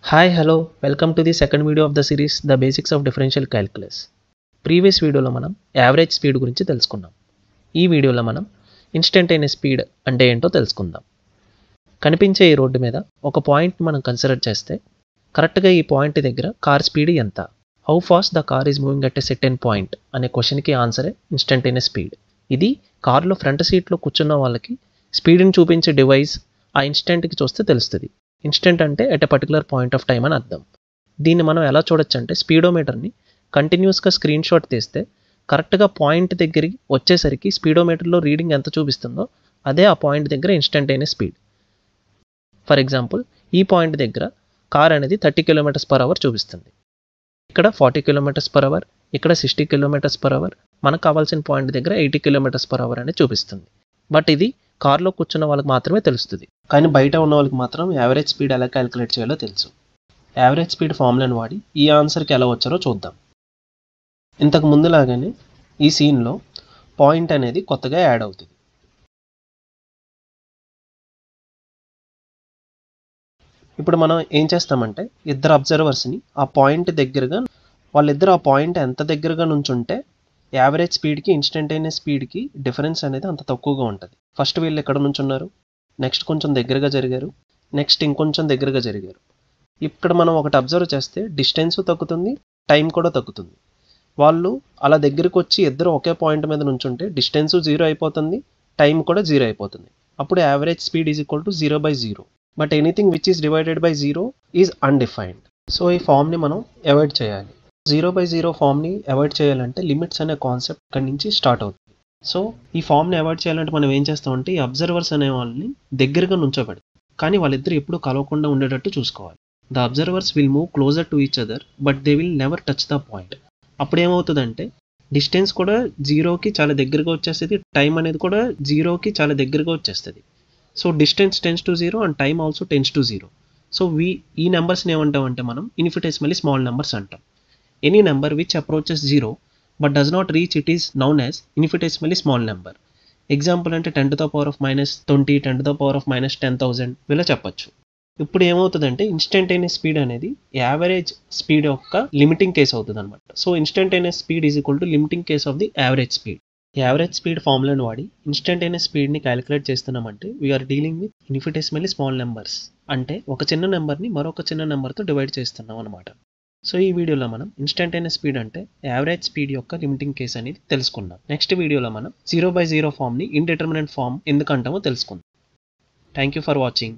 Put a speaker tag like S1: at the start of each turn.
S1: Hi, hello, welcome to the second video of the series The Basics of Differential Calculus. Previous వీడియోలో మనం average speed గురించి తెలుసుకున్నాం. ఈ వీడియోలో మనం ఇన్స్టంటేనియస్ స్పీడ్ అంటే ఏంటో తెలుసుకుందాం. కనిపించే ఈ రోడ్డు మీద ఒక పాయింట్ మనం కన్సిడర్ చేస్తే కరెక్ట్గా ఈ పాయింట్ దగ్గర కార్ స్పీడ్ ఎంత, how fast the car is moving at a certain point అనే క్వశ్చన్కి ఆన్సరే ఇన్స్టంటేనియస్ స్పీడ్. ఇది కార్లో ఫ్రంట్ సీట్లో కూర్చున్న వాళ్ళకి స్పీడ్ని చూపించే డివైస్ ఆ ఇన్స్టెంట్కి చూస్తే తెలుస్తుంది. ఇన్స్టెంట్ అంటే at a particular point of time అని అర్థం. దీన్ని మనం ఎలా చూడొచ్చు అంటే స్పీడోమీటర్ని కంటిన్యూస్గా స్క్రీన్ షాట్ తీస్తే కరెక్ట్గా పాయింట్ దగ్గరికి వచ్చేసరికి స్పీడోమీటర్లో రీడింగ్ ఎంత చూపిస్తుందో అదే ఆ పాయింట్ దగ్గర ఇన్స్టంటేనియస్ స్పీడ్. ఫర్ ఎగ్జాంపుల్, ఈ పాయింట్ దగ్గర కార్ అనేది 30 km/h చూపిస్తుంది. ఇక్కడ 40 km/h, ఇక్కడ 60 km/h, మనకు కావాల్సిన పాయింట్ దగ్గర 80 km/h అని చూపిస్తుంది. బట్ ఇది కార్లో కూర్చున్న వాళ్ళకి మాత్రమే తెలుస్తుంది, కానీ బయట ఉన్న వాళ్ళకి మాత్రం యావరేజ్ స్పీడ్ ఎలా క్యాలిక్యులేట్ చేయాలో తెలుసు. యావరేజ్ స్పీడ్ ఫార్ములాను వాడి ఈ ఆన్సర్కి ఎలా వచ్చారో చూద్దాం. ఇంతకు ముందులాగానే ఈ సీన్లో పాయింట్ అనేది కొత్తగా యాడ్ అవుతుంది. ఇప్పుడు మనం ఏం చేస్తామంటే ఇద్దరు అబ్జర్వర్స్ని ఆ పాయింట్ దగ్గరగా, వాళ్ళిద్దరు ఆ పాయింట్ ఎంత దగ్గరగా నుంచుంటే యావరేజ్ స్పీడ్కి ఇన్స్టంటేనియస్ స్పీడ్కి డిఫరెన్స్ అనేది అంత తక్కువగా ఉంటుంది. ఫస్ట్ వీళ్ళు ఎక్కడ నుంచి ఉన్నారు, నెక్స్ట్ కొంచెం దగ్గరగా జరిగారు, నెక్స్ట్ ఇంకొంచెం దగ్గరగా జరిగారు. ఇక్కడ మనం ఒకటి అబ్జర్వ్ చేస్తే డిస్టెన్స్ తగ్గుతుంది, టైం కూడా తగ్గుతుంది. వాళ్ళు అలా దగ్గరికి వచ్చి ఇద్దరు ఒకే పాయింట్ మీద నుంచుంటే డిస్టెన్స్ 0 అయిపోతుంది, టైం కూడా 0 అయిపోతుంది. అప్పుడు average speed is equal to 0/0. But anything which is divided by 0 is undefined. So ఈ ఫామ్ని మనం అవాయిడ్ చేయాలి. 0/0 ఫామ్ని అవాయిడ్ చేయాలంటే లిమిట్స్ అనే కాన్సెప్ట్ ఇక్కడి నుంచి స్టార్ట్ అవుతుంది. సో ఈ ఫామ్ని అవాయిడ్ చేయాలంటే మనం ఏం చేస్తామంటే ఈ అబ్జర్వర్స్ అనే వాళ్ళని దగ్గరగా నుంచోబెడతాం, కానీ వాళ్ళిద్దరు ఎప్పుడు కలవకుండా ఉండేటట్టు చూసుకోవాలి. The observers will move closer to each other but they will never touch the point. అప్పుడు ఏమవుతుందంటే డిస్టెన్స్ కూడా 0కి చాలా దగ్గరగా వచ్చేస్తుంది, టైం అనేది కూడా 0కి చాలా దగ్గరగా వచ్చేస్తుంది. So distance tends to 0 and time also tends to 0. So ఈ నెంబర్స్ని ఏమంటామంటే మనం ఇన్ఫినిటెసిమల్లీ స్మాల్ నెంబర్స్ అంటాం. Any number which approaches 0 but does not reach it is known as infinitesimally small number. Example అంటే 10⁻⁻20, 10⁻⁻10,000 ఇలా చెప్పచ్చు. ఇప్పుడు ఏమవుతుందంటే ఇన్స్టంటేనియస్ స్పీడ్ అనేది యావరేజ్ స్పీడ్ యొక్క లిమిటింగ్ కేస్ అవుతుంది అనమాట. So instantaneous speed is equal to limiting case of the average speed. Average speed ఫార్ములాను వాడి ఇన్స్టంటేనియస్ స్పీడ్ని క్యాలిక్యులేట్ చేస్తున్నామంటే we are dealing with infinitesimally small numbers. అంటే ఒక చిన్న నెంబర్ని మరొక చిన్న నెంబర్తో డివైడ్ చేస్తున్నాం అనమాట. సో ఈ వీడియోలో మనం ఇన్స్టంటేనియస్ స్పీడ్ అంటే యావరేజ్ స్పీడ్ యొక్క లిమిటింగ్ కేస్ అనేది తెలుసుకున్నాం. నెక్స్ట్ వీడియోలో మనం 0/0 ఫామ్ని ఇండిటర్మినెంట్ ఫామ్ ఎందుకంటామో తెలుసుకుందాం. Thank you for watching.